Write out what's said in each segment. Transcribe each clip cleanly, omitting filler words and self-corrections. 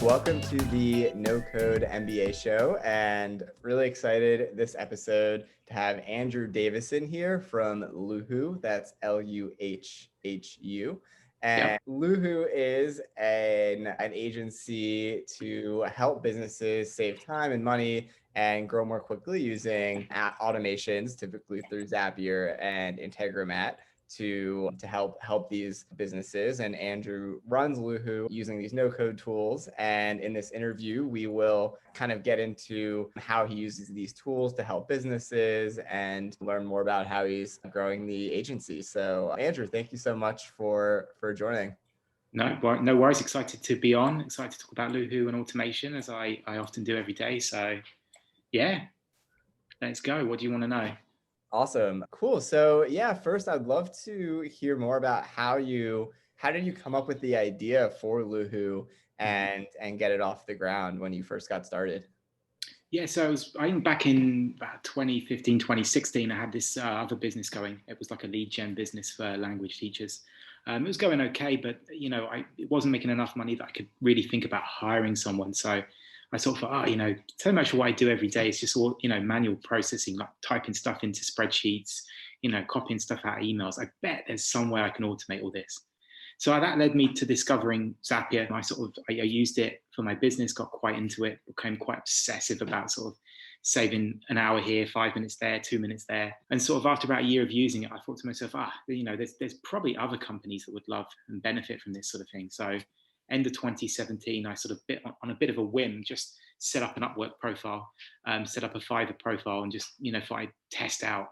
Welcome to the No Code MBA show, and really excited this episode to have Andrew Davison here from Luhhu. That's Luhhu. And Yep. Luhhu is an agency to help businesses save time and money and grow more quickly using automations, typically through Zapier and Integromat to help these businesses. And Andrew runs Luhhu using these no-code tools. And in this interview, we will kind of get into how he uses these tools to help businesses and learn more about how he's growing the agency. So Andrew, thank you so much for joining. No worries. Excited to be on. Excited to talk about Luhhu and automation, as I often do every day. So yeah, let's go. What do you want to know? Awesome. Cool. So yeah, first I'd love to hear more about how did you come up with the idea for Luhhu and get it off the ground when you first got started? Yeah, so I think back in about 2015, 2016, I had this other business going. It was like a lead gen business for language teachers. It was going okay, but it wasn't making enough money that I could really think about hiring someone. So I sort of thought, so much of what I do every day is just all, manual processing, like typing stuff into spreadsheets, copying stuff out of emails. I bet there's somewhere I can automate all this. So that led me to discovering Zapier. I used it for my business, got quite into it, became quite obsessive about sort of saving an hour here, 5 minutes there, 2 minutes there. And sort of after about a year of using it, I thought to myself, there's probably other companies that would love and benefit from this sort of thing. So end of 2017, I sort of on a bit of a whim, just set up an Upwork profile, set up a Fiverr profile, and just, thought I'd test out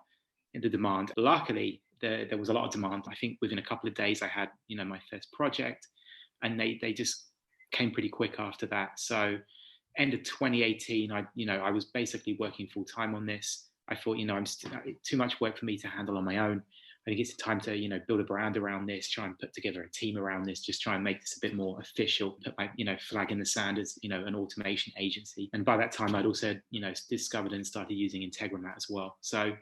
the demand. Luckily, there was a lot of demand. I think within a couple of days, I had, my first project, and they just came pretty quick after that. So end of 2018, I was basically working full time on this. I thought, I'm too much work for me to handle on my own. I think it's time to, build a brand around this, try and put together a team around this, just try and make this a bit more official, put my, flag in the sand as, an automation agency. And by that time, I'd also, discovered and started using Integromat as well. So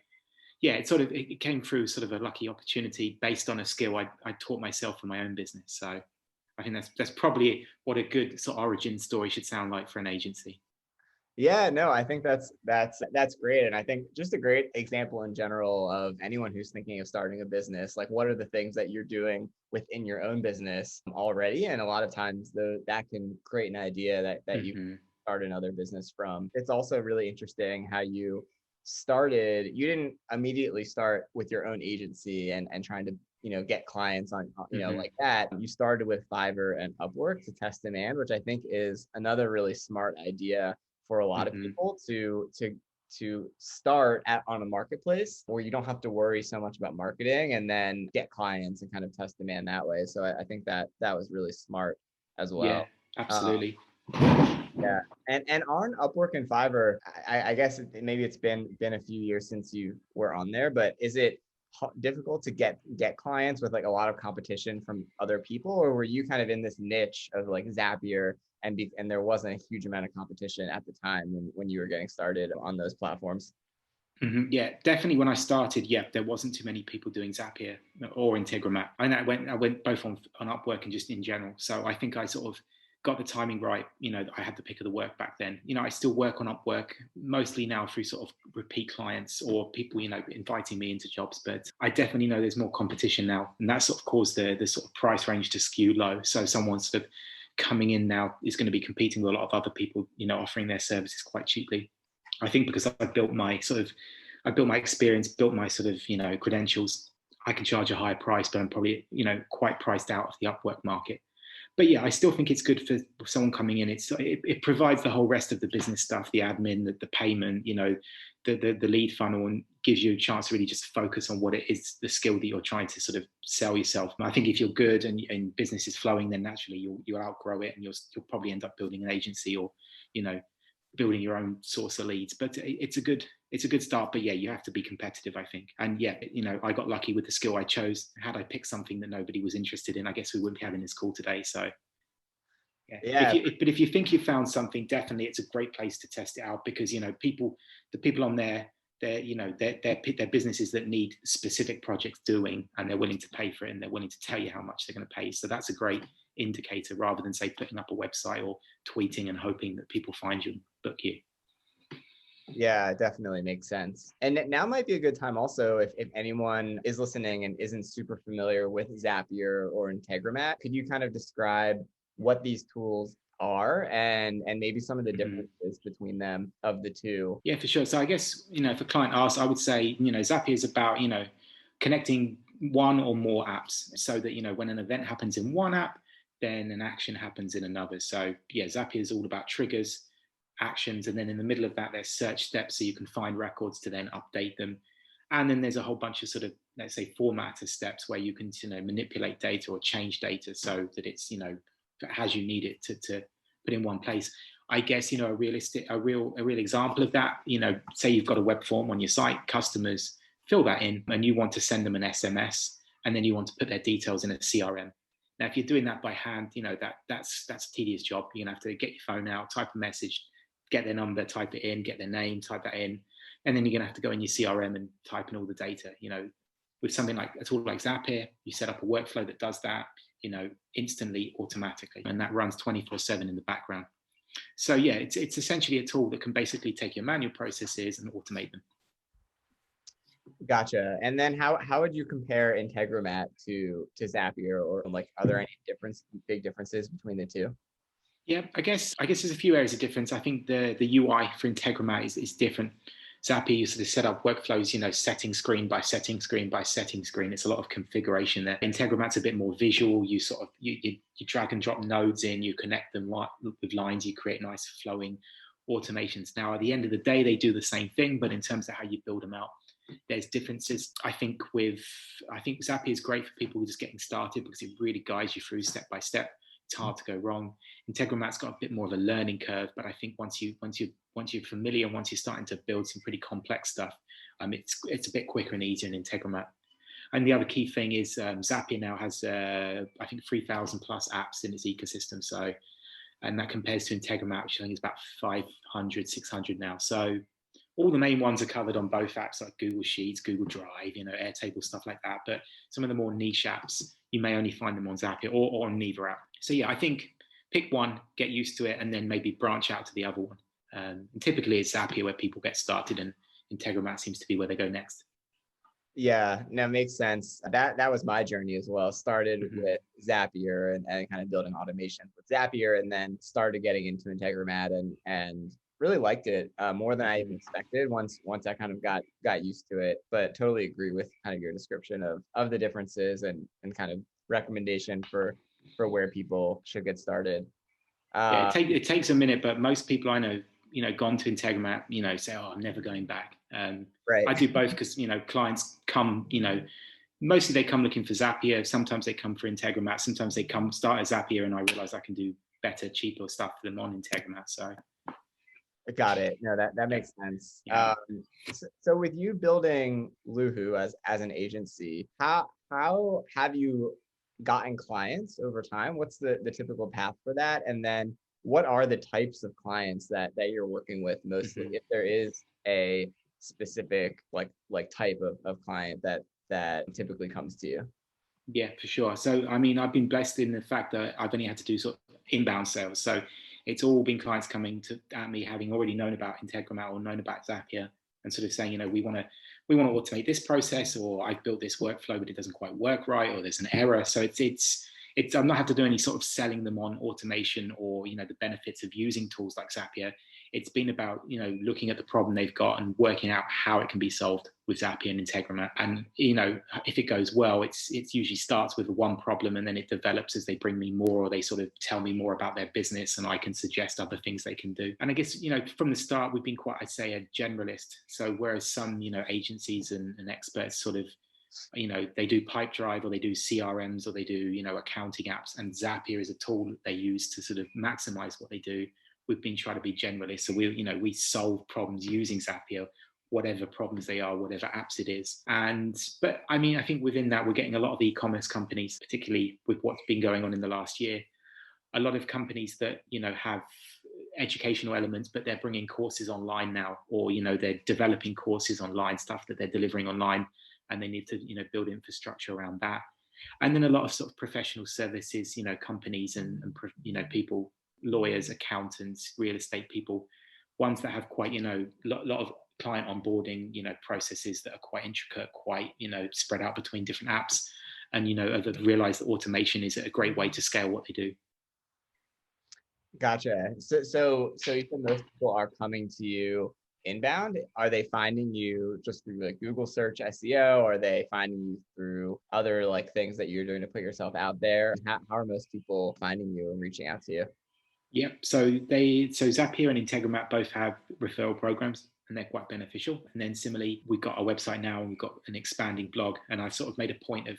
yeah, it came through sort of a lucky opportunity based on a skill I taught myself for my own business. So I think that's probably what a good sort of origin story should sound like for an agency. Yeah, no, I think that's great. And I think just a great example in general of anyone who's thinking of starting a business, like what are the things that you're doing within your own business already? And a lot of times that can create an idea that you start another business from. It's also really interesting how you didn't immediately start with your own agency and trying to get clients on like that. You started with Fiverr and Upwork to test demand, which I think is another really smart idea for a lot of people to start on a marketplace where you don't have to worry so much about marketing and then get clients and kind of test demand that way. So I think that was really smart as well. Yeah, absolutely. Yeah. And on Upwork and Fiverr, I guess maybe it's been a few years since you were on there, but is it difficult to get clients with like a lot of competition from other people, or were you kind of in this niche of like Zapier and there wasn't a huge amount of competition at the time when you were getting started on those platforms? Yeah, definitely. When I started, there wasn't too many people doing Zapier or Integromat. And I went both on Upwork and just in general. So I think I sort of got the timing right. I had the pick of the work back then. I still work on Upwork mostly now through sort of repeat clients or people, inviting me into jobs. But I definitely know there's more competition now, and that sort of caused the sort of price range to skew low. So someone sort of coming in now is going to be competing with a lot of other people, offering their services quite cheaply. I think because I built my experience, built my sort of, credentials, I can charge a higher price, but I'm probably, quite priced out of the Upwork market. But yeah, I still think it's good for someone coming in. It provides the whole rest of the business stuff, the admin, the payment, the lead funnel, and gives you a chance to really just focus on what it is, the skill that you're trying to sort of sell yourself. And I think if you're good and business is flowing, then naturally you'll outgrow it, and you'll probably end up building an agency or, building your own source of leads. But it's a good start. But yeah, you have to be competitive, I think. And yeah, I got lucky with the skill I chose. Had I picked something that nobody was interested in, I guess we wouldn't be having this call today. So yeah. If you think you found something, definitely it's a great place to test it out, because the people on there, they're businesses that need specific projects doing, and they're willing to pay for it, and they're willing to tell you how much they're going to pay. So that's a great indicator rather than say putting up a website or tweeting and hoping that people find you and book you. Yeah, it definitely makes sense. And now might be a good time also if anyone is listening and isn't super familiar with Zapier or Integromat, could you kind of describe what these tools are and maybe some of the differences between them of the two? Yeah, for sure. So I guess, if a client asks, I would say, Zapier is about, connecting one or more apps so that, when an event happens in one app, then an action happens in another. So yeah, Zapier is all about triggers, actions, and then in the middle of that, there's search steps so you can find records to then update them. And then there's a whole bunch of sort of, let's say, formatter steps where you can, manipulate data or change data so that it's, as you need it to put in one place. I guess, a real example of that, say you've got a web form on your site, customers fill that in and you want to send them an SMS and then you want to put their details in a CRM. Now, if you're doing that by hand, that's a tedious job. You're gonna have to get your phone out, type a message, get their number, type it in, get their name, type that in, and then you're gonna have to go in your CRM and type in all the data. With something like a tool like Zapier, you set up a workflow that does that, instantly, automatically, and that runs 24/7 in the background. So yeah, it's essentially a tool that can basically take your manual processes and automate them. Gotcha. And then how would you compare Integromat to Zapier, or like are there any big differences between the two? Yeah, I guess there's a few areas of difference. I think the UI for Integromat is different. Zapier, you sort of set up workflows, setting screen by setting screen by setting screen. It's a lot of configuration there. Integromat's a bit more visual. You sort of you drag and drop nodes in, you connect them with lines, you create nice flowing automations. Now, at the end of the day, they do the same thing, but in terms of how you build them out, there's differences. I think Zapier is great for people who are just getting started because it really guides you through step by step. It's hard to go wrong. Integromat's got a bit more of a learning curve, but I think once you're familiar, once you're starting to build some pretty complex stuff, it's a bit quicker and easier in Integromat. And the other key thing is Zapier now has I think 3,000 plus apps in its ecosystem. So, and that compares to Integromat, which I think is about 500, 600 now. So all the main ones are covered on both apps, like Google Sheets, Google Drive, Airtable, stuff like that. But some of the more niche apps, you may only find them on Zapier or on neither app. So yeah, I think pick one, get used to it, and then maybe branch out to the other one. And typically it's Zapier where people get started, and Integromat seems to be where they go next. Yeah, no, makes sense. That was my journey as well. Started with Zapier and kind of building automation with Zapier, and then started getting into Integromat and really liked it more than I even expected once I kind of got used to it. But totally agree with kind of your description of the differences and kind of recommendation for where people should get started. Yeah, it takes a minute, but most people I know, gone to Integromat, say, "Oh, I'm never going back." Right. I do both because clients come, mostly they come looking for Zapier. Sometimes they come for Integromat. Sometimes they come start at Zapier, and I realize I can do better, cheaper stuff for them on Integromat. So. Got it. No, that makes sense. Yeah. So with you building Luhhu as an agency, how have you gotten clients over time? What's the typical path for that? And then what are the types of clients that you're working with mostly, if there is a specific like type of client that typically comes to you? Yeah, for sure. So, I mean, I've been blessed in the fact that I've only had to do sort of inbound sales. So it's all been clients coming at me, having already known about Integromat or known about Zapier, and sort of saying, we want to automate this process, or I've built this workflow, but it doesn't quite work right, or there's an error. So it's I'm not have to do any sort of selling them on automation or, the benefits of using tools like Zapier. It's been about, looking at the problem they've got and working out how it can be solved with Zapier and Integromat. And, if it goes well, it's usually starts with one problem and then it develops as they bring me more, or they sort of tell me more about their business and I can suggest other things they can do. And I guess, from the start, we've been quite, I'd say, a generalist. So whereas some, agencies and experts sort of, they do Pipedrive or they do CRMs or they do, accounting apps, and Zapier is a tool that they use to sort of maximize what they do. We've been trying to be generalists. So we solve problems using Zapier, whatever problems they are, whatever apps it is. But I mean, I think within that, we're getting a lot of e-commerce companies, particularly with what's been going on in the last year, a lot of companies that, have educational elements, but they're bringing courses online now, or, they're developing courses online, stuff that they're delivering online, and they need to, build infrastructure around that. And then a lot of sort of professional services, companies and people, lawyers, accountants, real estate people, ones that have quite, lot of client onboarding, processes that are quite intricate, quite, spread out between different apps. And, have realized that automation is a great way to scale what they do. Gotcha. So you said most people are coming to you inbound. Are they finding you just through like Google search SEO? Or are they finding you through other like things that you're doing to put yourself out there? How are most people finding you and reaching out to you? Yep. So Zapier and Integromat both have referral programs, and they're quite beneficial. And then similarly, we've got our website now, and we've got an expanding blog. And I've sort of made a point of,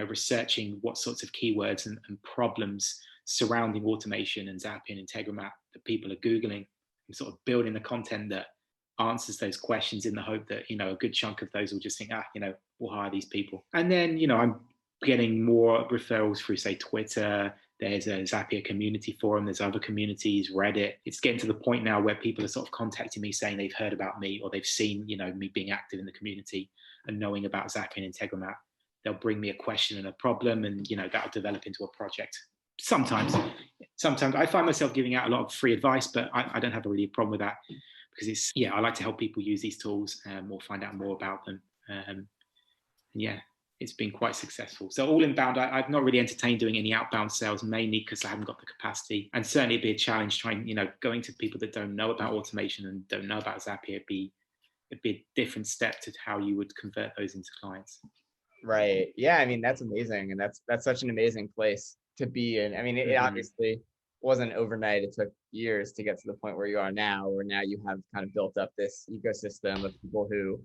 researching what sorts of keywords and problems surrounding automation and Zapier and Integromat that people are Googling, and sort of building the content that answers those questions in the hope that, a good chunk of those will just think, we'll hire these people. And then, I'm getting more referrals through, say, Twitter. There's a Zapier community forum. There's other communities, Reddit. It's getting to the point now where people are sort of contacting me saying they've heard about me, or they've seen, me being active in the community and knowing about Zapier and Integromat. They'll bring me a question and a problem, and, that'll develop into a project. Sometimes I find myself giving out a lot of free advice, but I don't have a really problem with that, because I like to help people use these tools or find out more about them. And yeah, it's been quite successful. So all inbound. I've not really entertained doing any outbound sales, mainly because I haven't got the capacity. And certainly it'd be a challenge trying, going to people that don't know about automation and don't know about Zapier. It'd be a different step to how you would convert those into clients. Right. Yeah. I mean, that's amazing. And that's such an amazing place to be in. I mean, it obviously wasn't overnight. It took years to get to the point where you are now, where now you have kind of built up this ecosystem of people who,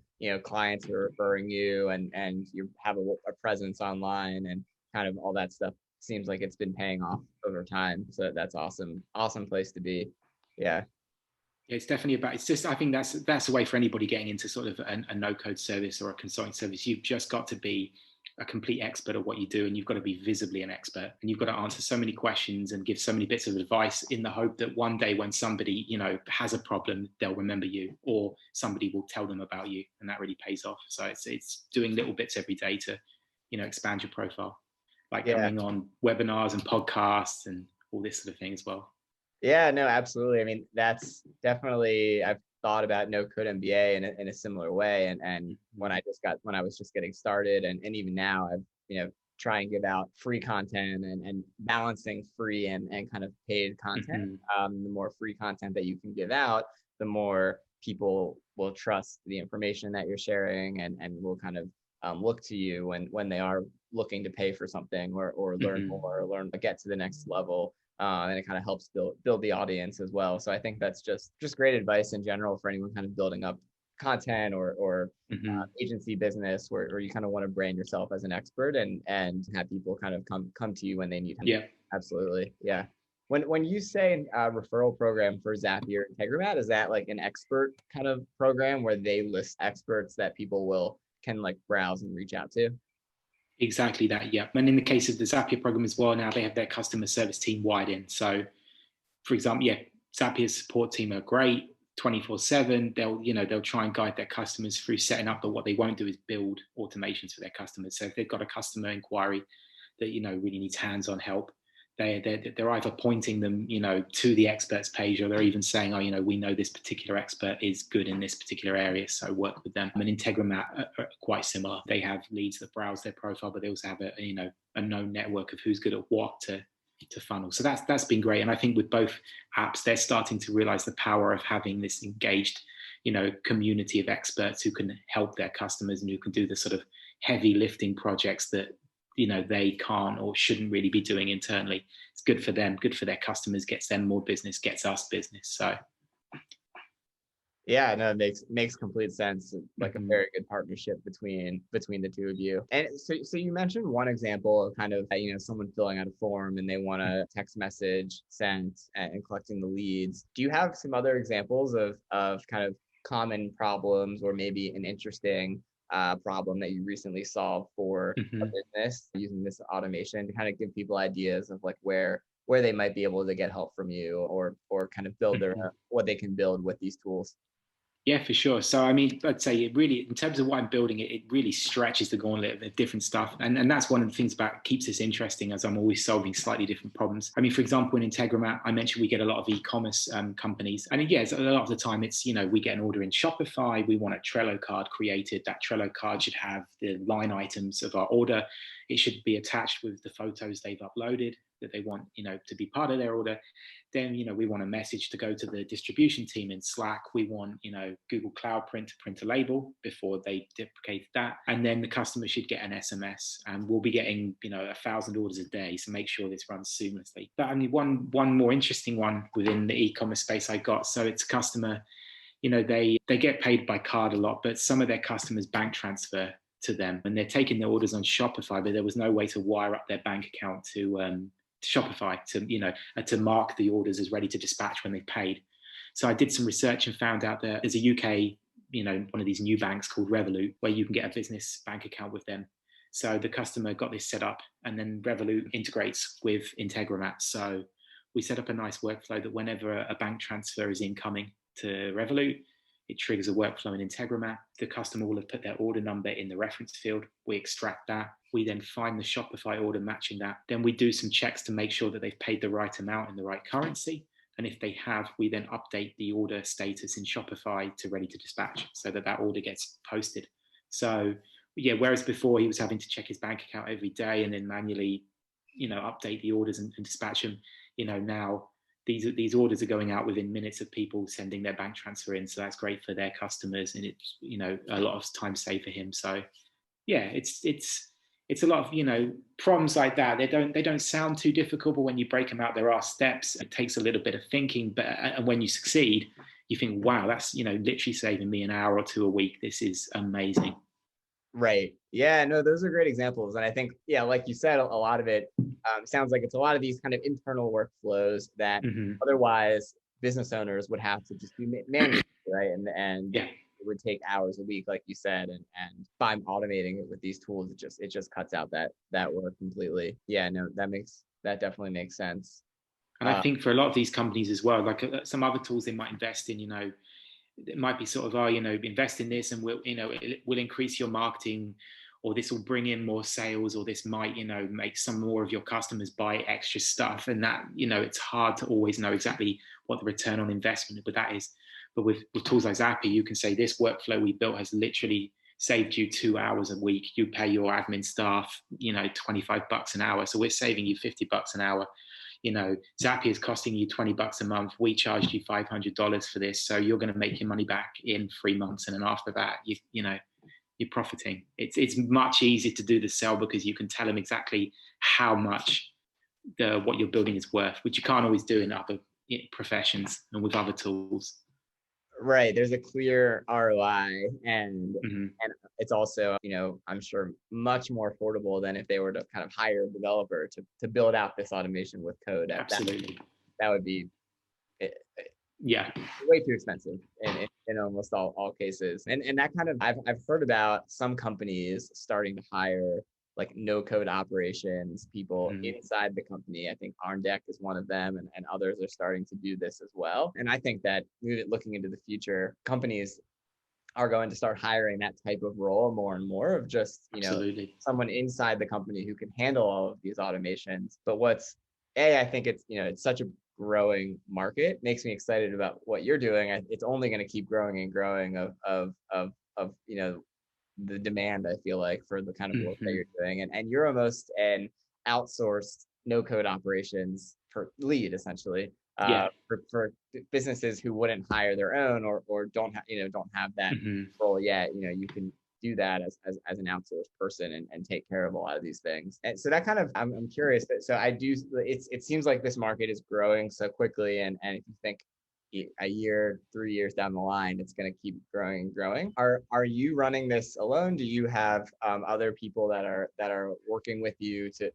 clients are referring you, and you have a presence online, and kind of all that stuff seems like it's been paying off over time. So that's awesome. Awesome place to be. Yeah. It's definitely about, it's just, I think that's a way for anybody getting into sort of a no-code service or a consulting service. You've just got to be a complete expert at what you do, and you've got to be visibly an expert, and you've got to answer so many questions and give so many bits of advice in the hope that one day when somebody, has a problem, they'll remember you, or somebody will tell them about you, and that really pays off. So it's doing little bits every day to, expand your profile, like coming on webinars and podcasts and all this sort of thing as well. Yeah, no, absolutely. I mean, that's definitely, I've thought about no code MBA in a similar way. And when I was just getting started, and even now, I've, try and give out free content, and balancing free and kind of paid content. The more free content that you can give out, the more people will trust the information that you're sharing, and will kind of look to you when they are looking to pay for something, or learn more, or get to the next level. And it kind of helps build the audience as well. So I think that's just great advice in general for anyone kind of building up content or agency business, where you kind of want to brand yourself as an expert, and have people kind of come to you when they need help. Yeah, absolutely. Yeah. When you say referral program for Zapier and Integromat, is that like an expert kind of program where they list experts that people can like browse and reach out to? Exactly that, yeah. And in the case of the Zapier program as well, now they have their customer service team wired in. So, for example, Zapier's support team are great, 24/7. They'll try and guide their customers through setting up, but what they won't do is build automations for their customers. So if they've got a customer inquiry that really needs hands-on help, they're either pointing them, to the experts page, or they're even saying, we know this particular expert is good in this particular area, so work with them. And Integromat are quite similar. They have leads that browse their profile, but they also have a known network of who's good at what to funnel. So that's been great. And I think with both apps, they're starting to realize the power of having this engaged, community of experts who can help their customers, and who can do the sort of heavy lifting projects that they can't or shouldn't really be doing internally. It's good for them, good for their customers, gets them more business, gets us business. So yeah, no, it makes complete sense. Like a very good partnership between the two of you. And so you mentioned one example of kind of someone filling out a form and they want a text message sent, and collecting the leads. Do you have some other examples of kind of common problems, or maybe an interesting problem that you recently solved for a business using this automation, to kind of give people ideas of like where they might be able to get help from you, or kind of build what they can build with these tools? Yeah, for sure. So, I mean, I'd say it really, in terms of what I'm building, it really stretches the gauntlet of different stuff. And that's one of the things about keeps this interesting, as I'm always solving slightly different problems. I mean, for example, in Integromat, I mentioned we get a lot of e-commerce companies. And yes, a lot of the time it's, we get an order in Shopify. We want a Trello card created. That Trello card should have the line items of our order. It should be attached with the photos they've uploaded that they want, to be part of their order. Then, we want a message to go to the distribution team in Slack. We want, Google Cloud Print to print a label before they deprecate that. And then the customer should get an SMS, and we'll be getting, 1,000 orders a day. So make sure this runs seamlessly. But I mean, one more interesting one within the e-commerce space I got. So it's a customer, they get paid by card a lot, but some of their customers bank transfer to them, and they're taking their orders on Shopify, but there was no way to wire up their bank account to Shopify to mark the orders as ready to dispatch when they paid. So I did some research and found out that there's a UK, one of these new banks called Revolut, where you can get a business bank account with them. So the customer got this set up, and then Revolut integrates with Integromat. So we set up a nice workflow that whenever a bank transfer is incoming to Revolut, it triggers a workflow in Integromat. The customer will have put their order number in the reference field. We extract that. We then find the Shopify order matching that. Then we do some checks to make sure that they've paid the right amount in the right currency. And if they have, we then update the order status in Shopify to ready to dispatch so that order gets posted. So yeah, whereas before he was having to check his bank account every day and then manually, update the orders and dispatch them, now these orders are going out within minutes of people sending their bank transfer in. So that's great for their customers, and it's, a lot of time saved for him. So yeah, it's a lot of, problems like that. They don't sound too difficult, but when you break them out, there are steps. It takes a little bit of thinking, but and when you succeed, you think, wow, that's, literally saving me an hour or two a week. This is amazing. Right. Yeah, no, those are great examples. And I think, yeah, like you said, a lot of it sounds like it's a lot of these kind of internal workflows that otherwise business owners would have to just do manually, right? And yeah, it would take hours a week, like you said, and by automating it with these tools, it just cuts out that work completely. Yeah, no, that definitely makes sense. And I think for a lot of these companies as well, like some other tools they might invest in, it might be sort of, invest in this and it will increase your marketing, or this will bring in more sales, or this might, make some more of your customers buy extra stuff. And that, it's hard to always know exactly what the return on investment with that is. But with tools like Zapier, you can say this workflow we built has literally saved you 2 hours a week. You pay your admin staff, $25 an hour. So we're saving you $50 an hour. Zapier is costing you $20 a month. We charged you $500 for this. So you're going to make your money back in 3 months. And then after that, you're profiting. It's much easier to do the sell because you can tell them exactly how much what you're building is worth, which you can't always do in other professions and with other tools. Right. There's a clear ROI, and it's also, I'm sure much more affordable than if they were to kind of hire a developer to build out this automation with code. Absolutely. That would be way too expensive in almost all cases. And that kind of, I've heard about some companies starting to hire like no code operations people inside the company. I think OnDeck is one of them, and others are starting to do this as well. And I think that looking into the future, companies are going to start hiring that type of role more and more, of just, someone inside the company who can handle all of these automations. But I think it's such a growing market, makes me excited about what you're doing. It's only going to keep growing and growing of the demand, I feel like, for the kind of work that you're doing. And you're almost an outsourced no code operations lead, essentially, for businesses who wouldn't hire their own or don't have that role yet. You can do that as an outsourced person and take care of a lot of these things. And so that kind of, I'm curious. So it seems like this market is growing so quickly. And if you think a year, 3 years down the line, it's going to keep growing and growing. Are you running this alone? Do you have other people that are working with you to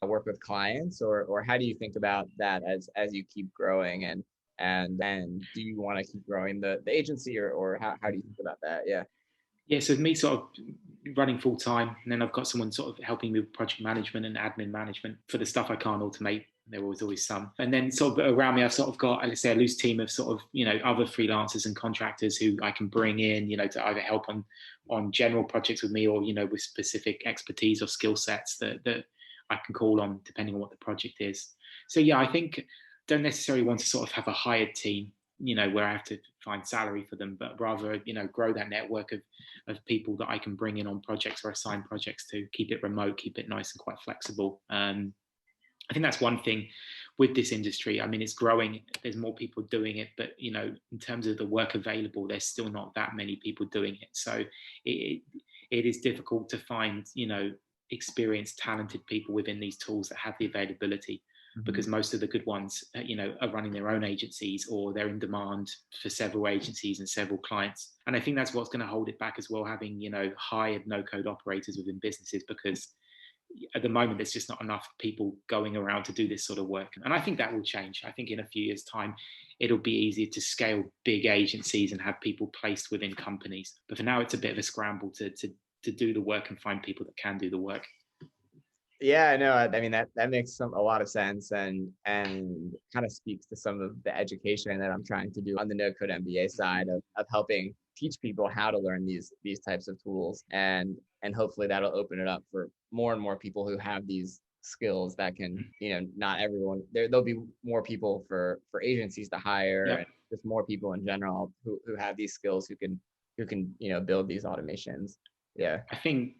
work with clients, or how do you think about that as you keep growing, and then do you want to keep growing the agency, or how do you think about that? Yeah, so me sort of running full time, and then I've got someone sort of helping me with project management and admin management for the stuff I can't automate. There was always some. And then sort of around me, I've sort of got, let's say, a loose team of sort of, other freelancers and contractors who I can bring in, to either help on general projects with me or, with specific expertise or skill sets that I can call on depending on what the project is. So, yeah, I think don't necessarily want to sort of have a hired team, where I have to find salary for them, but rather, grow that network of people that I can bring in on projects or assign projects to, keep it remote, keep it nice and quite flexible. I think that's one thing with this industry. I mean, it's growing. There's more people doing it, but in terms of the work available, there's still not that many people doing it. So it is difficult to find, experienced, talented people within these tools that have the availability, because most of the good ones, are running their own agencies or they're in demand for several agencies and several clients. And I think that's what's going to hold it back as well, having, hired no-code operators within businesses, because at the moment there's just not enough people going around to do this sort of work. And I think that will change. I think in a few years' time it'll be easier to scale big agencies and have people placed within companies, but for now it's a bit of a scramble to do the work and find people that can do the work. Yeah, no, I mean that makes a lot of sense, and kind of speaks to some of the education that I'm trying to do on the no code MBA side of helping teach people how to learn these types of tools, and hopefully that'll open it up for more and more people who have these skills that can, not everyone, there'll be more people for agencies to hire, and just more people in general who have these skills who can build these automations. Yeah. I think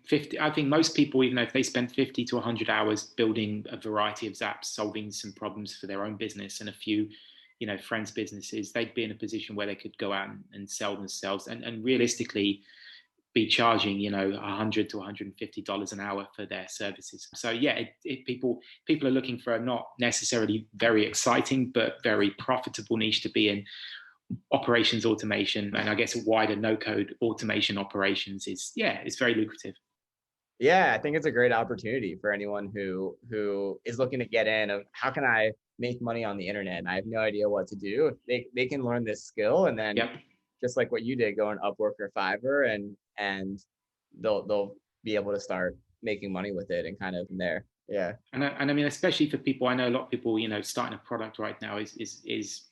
most people, even if they spend 50 to 100 hours building a variety of apps, solving some problems for their own business and a few, friends' businesses, they'd be in a position where they could go out and sell themselves and realistically be charging, $100 to $150 an hour for their services. So yeah, people are looking for a not necessarily very exciting, but very profitable niche to be in. Operations automation, and I guess a wider no-code automation operations is very lucrative. Yeah, I think it's a great opportunity for anyone who is looking to get in of how can I make money on the internet and I have no idea what to do. They can learn this skill, and then just like what you did, go on Upwork or Fiverr, and they'll be able to start making money with it and kind of from there. Yeah. And I mean, especially for people, I know a lot of people, starting a product right now is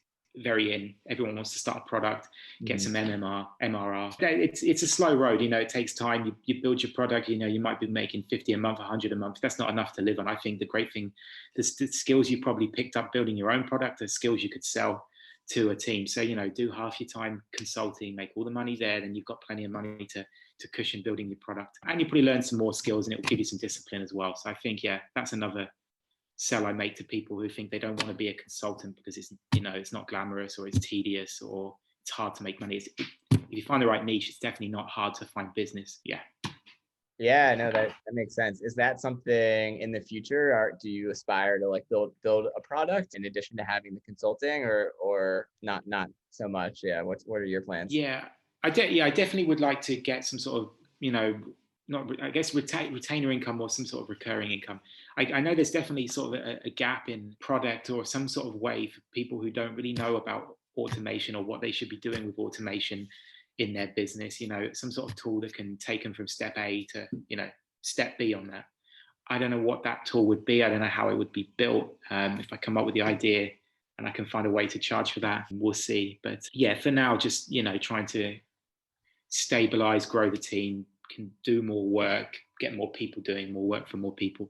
very in. Everyone wants to start a product, get some MRR. It's a slow road. It takes time. You build your product. You might be making 50 a month, 100 a month. That's not enough to live on. I think the great thing, the skills you probably picked up building your own product are skills you could sell to a team. So do half your time consulting, make all the money there, then you've got plenty of money to cushion building your product, and you probably learn some more skills, and it will give you some discipline as well. So I think that's another sell I make to people who think they don't want to be a consultant because it's it's not glamorous or it's tedious or it's hard to make money. If you find the right niche, it's definitely not hard to find business. Yeah, no, that makes sense. Is that something in the future, or do you aspire to like build a product in addition to having the consulting, or not so much? Yeah, what are your plans? I definitely would like to get some sort of retainer income or some sort of recurring income. I know there's definitely sort of a gap in product or some sort of way for people who don't really know about automation or what they should be doing with automation in their business, some sort of tool that can take them from step A to, step B on that. I don't know what that tool would be. I don't know how it would be built. If I come up with the idea and I can find a way to charge for that, we'll see. But for now, just, trying to stabilize, grow the team, can do more work, get more people doing more work for more people,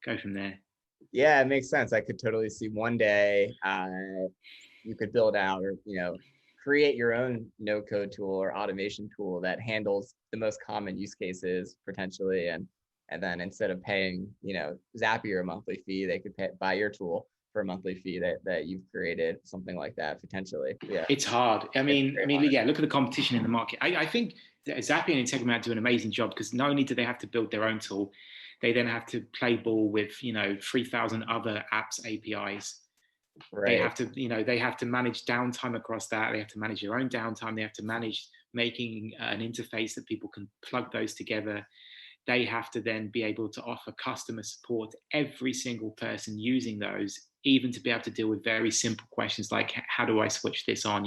go from there. Yeah, it makes sense. I could totally see one day you could build out or create your own no code tool or automation tool that handles the most common use cases potentially, and then instead of paying Zapier a monthly fee, they could buy your tool for a monthly fee that you've created, something like that potentially. Yeah, it's hard. I mean, look at the competition in the market. I think Zapier and Integromat do an amazing job because not only do they have to build their own tool, they then have to play ball with 3,000 other apps APIs. Right. They have to manage downtime across that. They have to manage their own downtime. They have to manage making an interface that people can plug those together. They have to then be able to offer customer support to every single person using those, even to be able to deal with very simple questions like, how do I switch this on?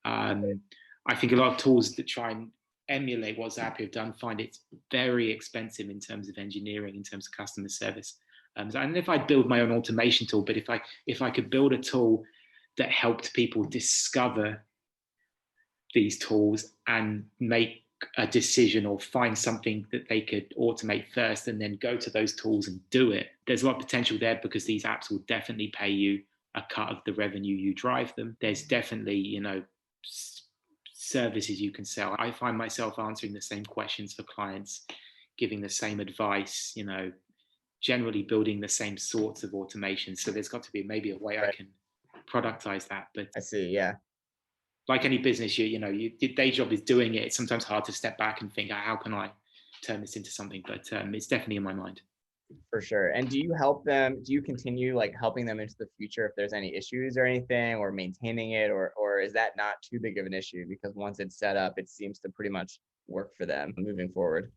I think a lot of tools that try and emulate what Zapier have done find it very expensive in terms of engineering, in terms of customer service. And if I build my own automation tool, but if I could build a tool that helped people discover these tools and make a decision or find something that they could automate first and then go to those tools and do it, there's a lot of potential there, because these apps will definitely pay you a cut of the revenue you drive them. There's definitely, services you can sell. I find myself answering the same questions for clients, giving the same advice, generally building the same sorts of automation. So there's got to be maybe a way I can productize that. But I see. Yeah. like any business, your day job is doing it. It's sometimes hard to step back and think, how can I turn this into something? But it's definitely in my mind. For sure. And do you help them? Do you continue like helping them into the future if there's any issues or anything, or maintaining it, or is that not too big of an issue because once it's set up, it seems to pretty much work for them moving forward?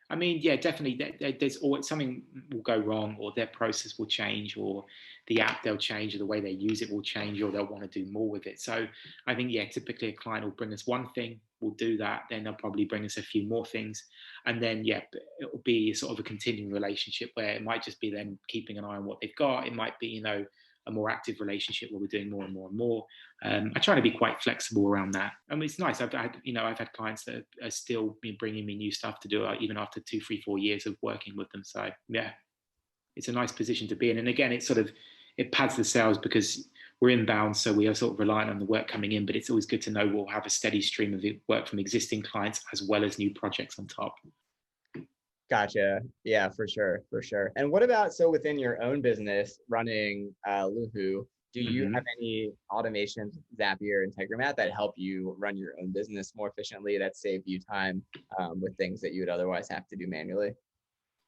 I mean, yeah, definitely. There's always something will go wrong, or their process will change, or the app they'll change, or the way they use it will change, or they'll want to do more with it. So I think, yeah, typically a client will bring us one thing, we'll do that, then they'll probably bring us a few more things, and then yeah, it will be sort of a continuing relationship where it might just be them keeping an eye on what they've got. It might be a more active relationship where we're doing more and more and more. I try to be quite flexible around that. I mean, it's nice. I've had clients that are still bringing me new stuff to do, even after 2, 3, 4 years of working with them. So yeah, it's a nice position to be in. And again, it pads the sales because we're inbound, so we are sort of reliant on the work coming in. But it's always good to know we'll have a steady stream of work from existing clients as well as new projects on top. Gotcha. Yeah, for sure. For sure. And what about, so within your own business running Luhhu, do you have any automations, Zapier and Integromat, that help you run your own business more efficiently, that save you time with things that you would otherwise have to do manually?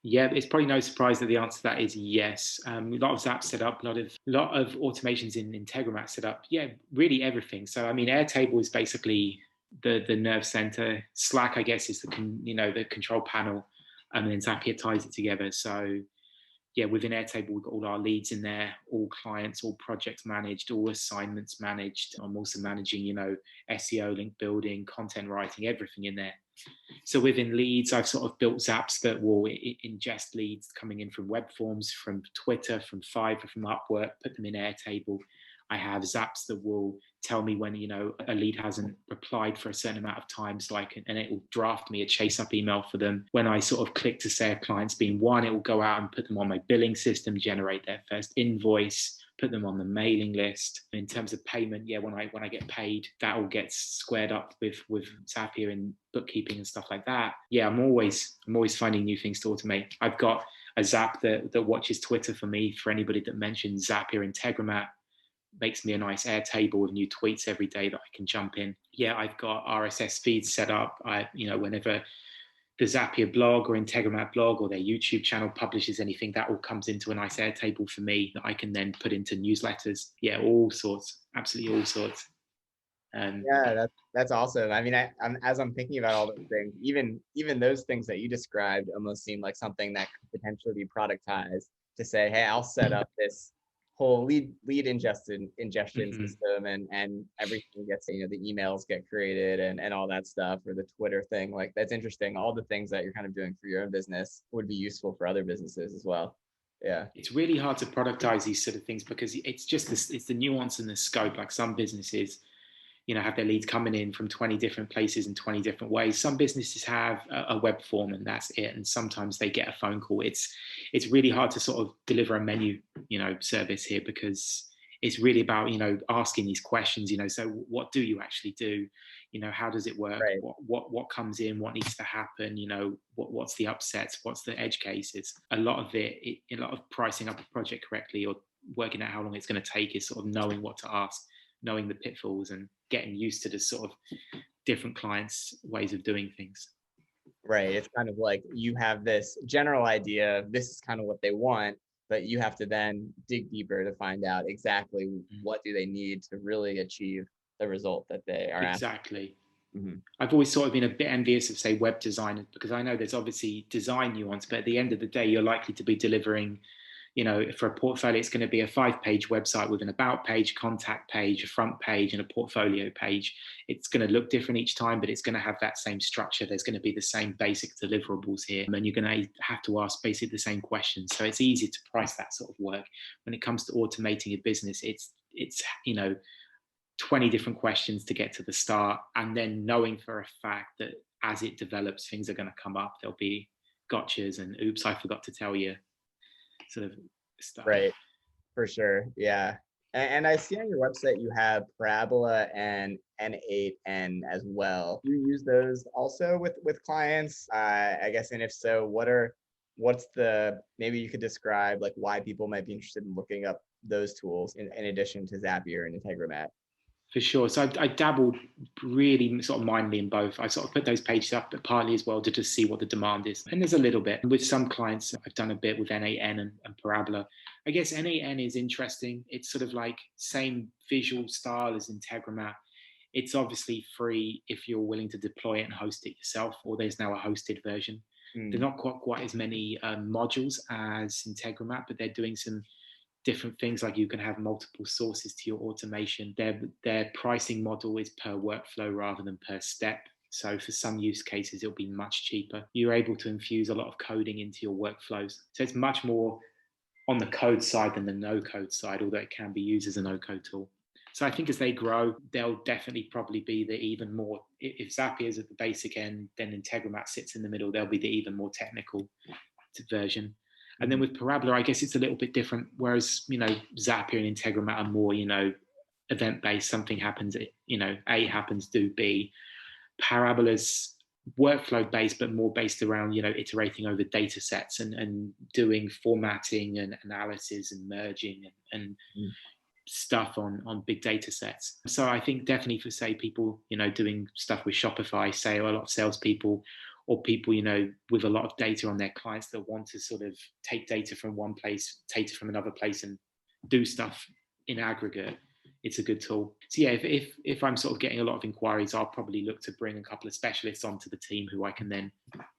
Yeah, it's probably no surprise that the answer to that is yes. A lot of Zaps set up, a lot of automations in Integromat set up. Yeah, really everything. So I mean, Airtable is basically the nerve center. Slack, I guess, is the control panel, and then Zapier ties it together. So yeah, within Airtable, we've got all our leads in there, all clients, all projects managed, all assignments managed. I'm also managing, SEO, link building, content writing, everything in there. So within leads, I've sort of built Zaps that will ingest leads coming in from web forms, from Twitter, from Fiverr, from Upwork, put them in Airtable. I have Zaps that will tell me when, a lead hasn't replied for a certain amount of time, and it will draft me a chase up email for them. When I sort of click to say a client's been won, it will go out and put them on my billing system, generate their first invoice, put them on the mailing list. In terms of payment, yeah, when I get paid, that all gets squared up with Zapier and bookkeeping and stuff like that. Yeah, I'm always finding new things to automate. I've got a Zap that watches Twitter for me. For anybody that mentions Zapier and Integromat, makes me a nice Airtable with new tweets every day that I can jump in. Yeah, I've got RSS feeds set up. Whenever the Zapier blog or Integromat blog or their YouTube channel publishes anything, that all comes into a nice Airtable for me that I can then put into newsletters. Yeah, all sorts, absolutely all sorts. Yeah, that's awesome. I mean, as I'm thinking about all those things, even those things that you described almost seem like something that could potentially be productized to say, hey, I'll set up this whole lead ingestion system, and everything gets, the emails get created and all that stuff, or the Twitter thing. Like, that's interesting. All the things that you're kind of doing for your own business would be useful for other businesses as well. Yeah, it's really hard to productize these sort of things because it's just it's the nuance and the scope. Like some businesses, have their leads coming in from 20 different places in 20 different ways. Some businesses have a web form and that's it. And sometimes they get a phone call. It's really hard to sort of deliver a menu, service here, because it's really about, asking these questions, so what do you actually do? How does it work? right. What comes in, what needs to happen? What's the upsets? What's the edge cases? A lot of a lot of pricing up a project correctly or working out how long it's going to take is sort of knowing what to ask, knowing the pitfalls and getting used to the sort of different clients' ways of doing things. Right. It's kind of like you have this general idea of this is kind of what they want, but you have to then dig deeper to find out exactly what do they need to really achieve the result that they are exactly. Mm-hmm. I've always sort of been a bit envious of, say, web designers, because I know there's obviously design nuance, but at the end of the day, you're likely to be delivering for a portfolio, it's going to be a 5-page website with an about page, contact page, a front page, and a portfolio page. It's going to look different each time, but it's going to have that same structure. There's going to be the same basic deliverables here, and you're going to have to ask basically the same questions. So it's easy to price that sort of work. When it comes to automating a business, it's 20 different questions to get to the start, and then knowing for a fact that as it develops, things are going to come up. There'll be gotchas and oops, I forgot to tell you sort of stuff. Right. For sure. Yeah. And I see on your website you have Parabola and N8N as well. Do you use those also with clients? I guess, and if so, maybe you could describe like why people might be interested in looking up those tools in addition to Zapier and Integromat. For sure. So I dabbled really sort of mindly in both. I sort of put those pages up, but partly as well to just see what the demand is. And there's a little bit. With some clients, I've done a bit with N8N and Parabola. I guess N8N is interesting. It's sort of like same visual style as Integromat. It's obviously free if you're willing to deploy it and host it yourself, or there's now a hosted version. There's not quite as many modules as Integromat, but they're doing some different things, like you can have multiple sources to your automation. Their pricing model is per workflow rather than per step. So for some use cases, it'll be much cheaper. You're able to infuse a lot of coding into your workflows. So it's much more on the code side than the no-code side, although it can be used as a no-code tool. So I think as they grow, they'll definitely probably be the even more, if Zapier is at the basic end, then Integromat sits in the middle, they'll be the even more technical version. And then with Parabola, I guess it's a little bit different. Whereas, Zapier and Integromat are more, event-based. Something happens, A happens, do B. Parabola's workflow-based, but more based around, iterating over data sets and doing formatting and analysis and merging and stuff on big data sets. So I think definitely for, say, people, doing stuff with Shopify, say a lot of salespeople, or people, with a lot of data on their clients that want to sort of take data from one place, data from another place, and do stuff in aggregate, it's a good tool. So yeah, if I'm sort of getting a lot of inquiries, I'll probably look to bring a couple of specialists onto the team who I can then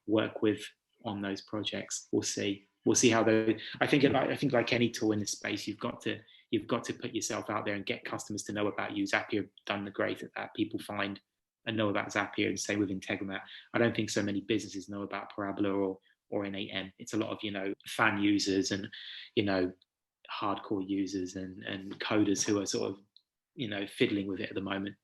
work with on those projects. We'll see how they. I think like any tool in this space, you've got to put yourself out there and get customers to know about you. Zapier have done the great at that. People find and know about Zapier, and same with Integromat. I don't think so many businesses know about Parabola or N8N. It's a lot of, fan users and, hardcore users and coders who are sort of, fiddling with it at the moment.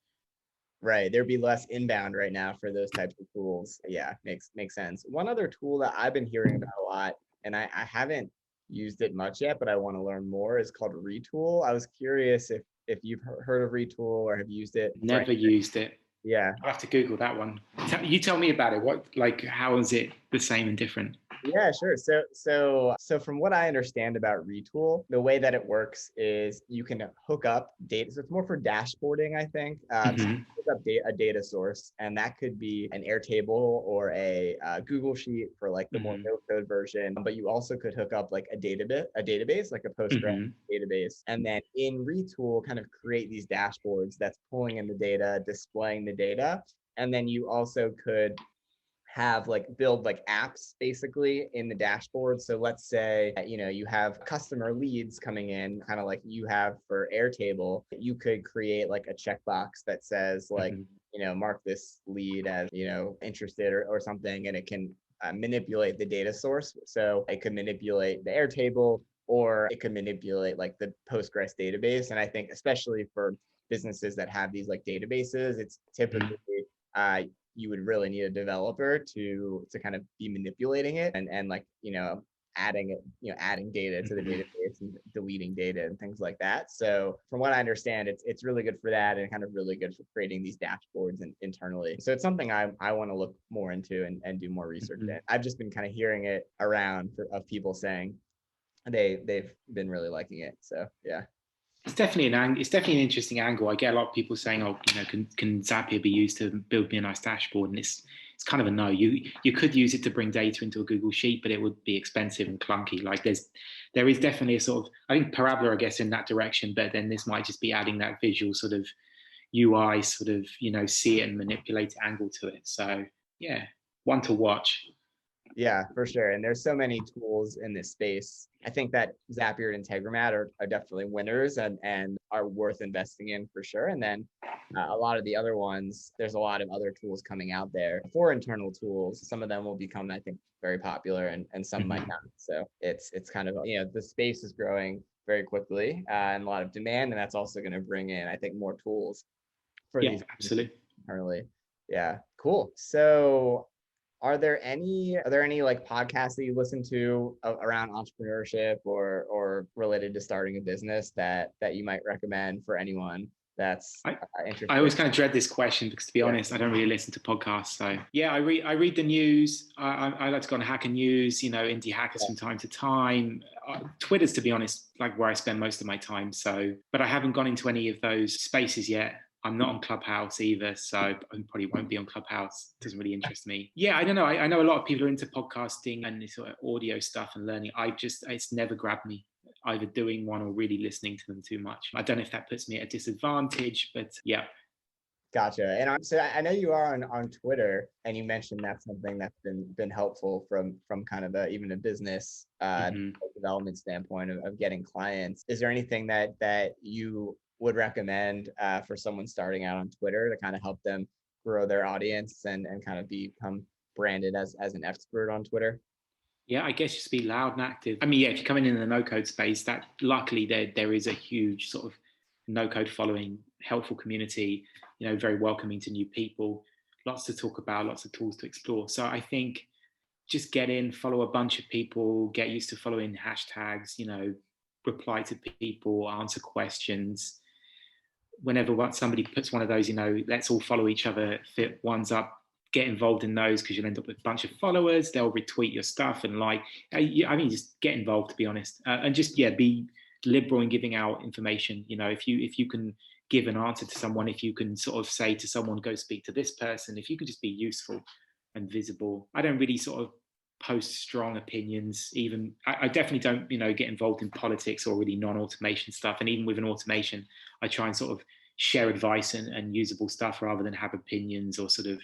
Right. There'd be less inbound right now for those types of tools. Yeah, makes sense. One other tool that I've been hearing about a lot, and I haven't used it much yet, but I want to learn more, is called Retool. I was curious if you've heard of Retool or have used it. Never used it. Yeah. I'll have to Google that one. You tell me about it. How is it the same and different? Yeah, sure. So from what I understand about Retool, the way that it works is you can hook up data. So it's more for dashboarding, I think. So you hook up a data source, and that could be an Airtable or a Google Sheet for like the more no-code version. But you also could hook up like a database, like a Postgres database, and then in Retool, kind of create these dashboards that's pulling in the data, displaying the data, and then you also could have build apps basically in the dashboard. So let's say, you have customer leads coming in, kind of like you have for Airtable. You could create like a checkbox that says mark this lead as, interested or something, and it can manipulate the data source. So it could manipulate the Airtable, or it could manipulate like the Postgres database. And I think especially for businesses that have these like databases, it's typically, you would really need a developer to kind of be manipulating it and adding data to the database and deleting data and things like that. So from what I understand, it's really good for that, and kind of really good for creating these dashboards internally. So it's something I want to look more into and do more research in. I've just been kind of hearing it around of people saying they've been really liking it. So yeah. It's definitely an interesting angle. I get a lot of people saying, "Oh, can Zapier be used to build me a nice dashboard?" And it's kind of a no. You could use it to bring data into a Google Sheet, but it would be expensive and clunky. Like there is definitely a sort of, I think Parabola, I guess, in that direction, but then this might just be adding that visual sort of UI, sort of see it and manipulate angle to it. So yeah, one to watch. Yeah, for sure. And there's so many tools in this space. I think that Zapier and Integromat are definitely winners and are worth investing in for sure. And then a lot of the other ones, there's a lot of other tools coming out there for internal tools. Some of them will become, I think, very popular and some might not. So it's kind of, the space is growing very quickly and a lot of demand. And that's also going to bring in, I think, more tools for Yeah, these absolutely. internally. Yeah, cool. So are there any like podcasts that you listen to around entrepreneurship or related to starting a business that you might recommend for anyone that's I always interested? kind of dread this question because, to be Yeah. honest, I don't really listen to podcasts. So yeah, I read the news. I like to go on Hacker News, Indie Hackers from time to time. Twitter's, to be honest, like where I spend most of my time. So, but I haven't gone into any of those spaces yet. I'm not on Clubhouse either, so I probably won't be on Clubhouse. It doesn't really interest me. Yeah, I don't know. I know a lot of people are into podcasting and this sort of audio stuff and learning. It's never grabbed me, either doing one or really listening to them too much. I don't know if that puts me at a disadvantage, but yeah. Gotcha. And so I know you are on Twitter, and you mentioned that's something that's been helpful from kind of even a business Mm-hmm. development standpoint of getting clients. Is there anything that you would recommend for someone starting out on Twitter to kind of help them grow their audience and kind of become branded as an expert on Twitter? Yeah, I guess just be loud and active. I mean, yeah, if you're coming in the no-code space, that luckily there is a huge sort of no-code following, helpful community, very welcoming to new people, lots to talk about, lots of tools to explore. So I think just get in, follow a bunch of people, get used to following hashtags, reply to people, answer questions. Whenever somebody puts one of those, let's all follow each other, fit ones up, get involved in those because you'll end up with a bunch of followers. They'll retweet your stuff and just get involved, to be honest, and just be liberal in giving out information. If you can give an answer to someone, if you can sort of say to someone, go speak to this person, if you can just be useful and visible. I don't really sort of post strong opinions. Even I definitely don't, get involved in politics or really non-automation stuff. And even with an automation, I try and sort of share advice and usable stuff rather than have opinions or sort of,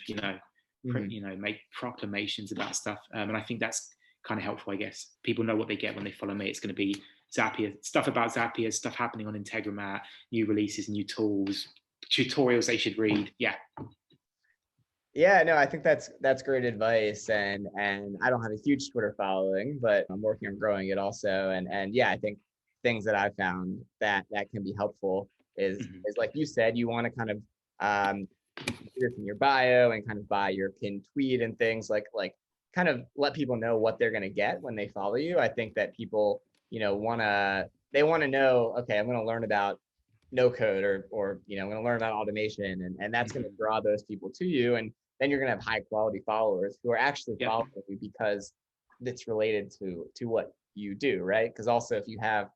make proclamations about stuff. And I think that's kind of helpful, I guess. People know what they get when they follow me. It's going to be Zapier, stuff about Zapier, stuff happening on Integromat, new releases, new tools, tutorials they should read. Yeah. Yeah, no, I think that's great advice, and I don't have a huge Twitter following, but I'm working on growing it also, and yeah, I think things that I've found that can be helpful is like you said, you want to kind of this in your bio and kind of buy your pinned tweet and things like kind of let people know what they're going to get when they follow you. I think that people want to know, okay, I'm going to learn about no code or I'm going to learn about automation, and that's going to draw those people to you, and then you're going to have high quality followers who are actually following you because it's related to what you do, right? Because also if you have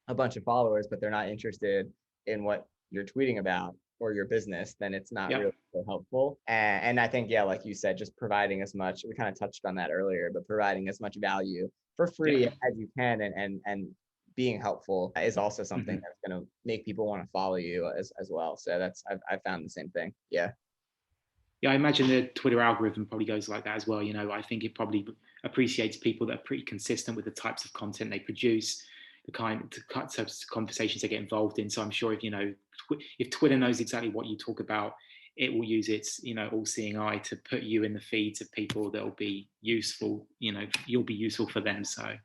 a bunch of followers but they're not interested in what you're tweeting about or your business, then it's not really so helpful. And I think, yeah, like you said, just providing as much, we kind of touched on that earlier, but providing as much value for free as you can and being helpful is also something that's going to make people want to follow you as well. So I've found the same thing. Yeah. Yeah, I imagine the Twitter algorithm probably goes like that as well. I think it probably appreciates people that are pretty consistent with the types of content they produce, the types of conversations they get involved in. So I'm sure if Twitter knows exactly what you talk about, it will use its all-seeing eye to put you in the feeds of people that will be useful. You'll be useful for them. So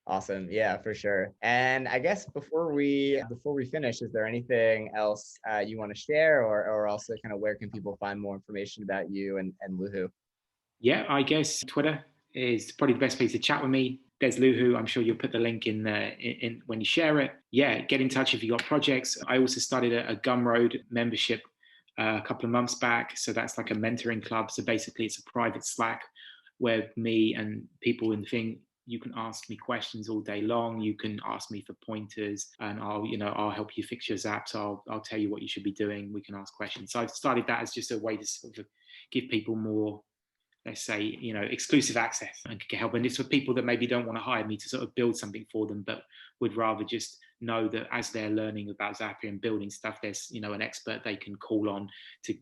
Awesome. Yeah, for sure. And I guess before we finish, is there anything else you want to share, or also kind of where can people find more information about you and Luhhu? Yeah, I guess Twitter is probably the best place to chat with me. There's Luhhu. I'm sure you'll put the link in when you share it. Yeah, get in touch if you got projects. I also started a Gumroad membership a couple of months back. So that's like a mentoring club. So basically, it's a private Slack where me and people in the thing, you can ask me questions all day long. You can ask me for pointers, and I'll help you fix your zaps. I'll tell you what you should be doing. We can ask questions. So I've started that as just a way to sort of give people more, let's say, exclusive access and can help. And it's for people that maybe don't want to hire me to sort of build something for them, but would rather just know that as they're learning about Zapier and building stuff, there's, an expert they can call on to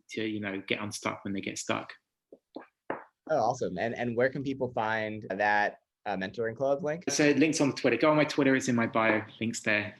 get unstuck when they get stuck. Oh, awesome. And where can people find that mentoring club link? So links on Twitter. Go on my Twitter. It's in my bio. Links there.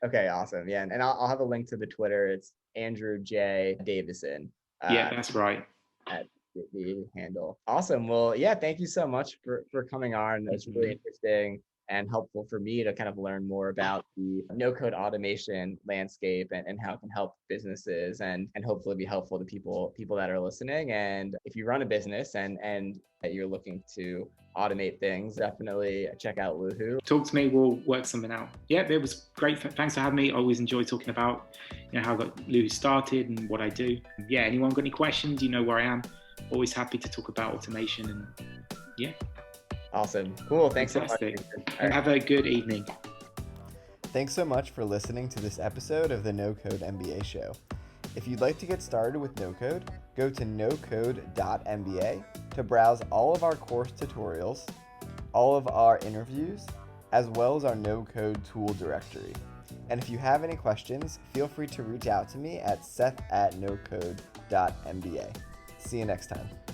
Okay, awesome. Yeah, and I'll have a link to the Twitter. It's Andrew J. Davison. Yeah, that's right. At the handle. Awesome. Well, yeah, thank you so much for coming on. It's really interesting and helpful for me to kind of learn more about the no code automation landscape and how it can help businesses and hopefully be helpful to people that are listening. And if you run a business and you're looking to automate things, definitely check out Luhhu. Talk to me, we'll work something out. Yeah, it was great. Thanks for having me. I always enjoy talking about how I got Luhhu started and what I do. Yeah, anyone got any questions, you know where I am. Always happy to talk about automation and yeah. Awesome. Cool. Thanks Fantastic. so much. And have a good evening. Thanks so much for listening to this episode of the No Code MBA show. If you'd like to get started with no code, go to nocode.mba to browse all of our course tutorials, all of our interviews, as well as our no code tool directory. And if you have any questions, feel free to reach out to me at seth@nocode.mba. See you next time.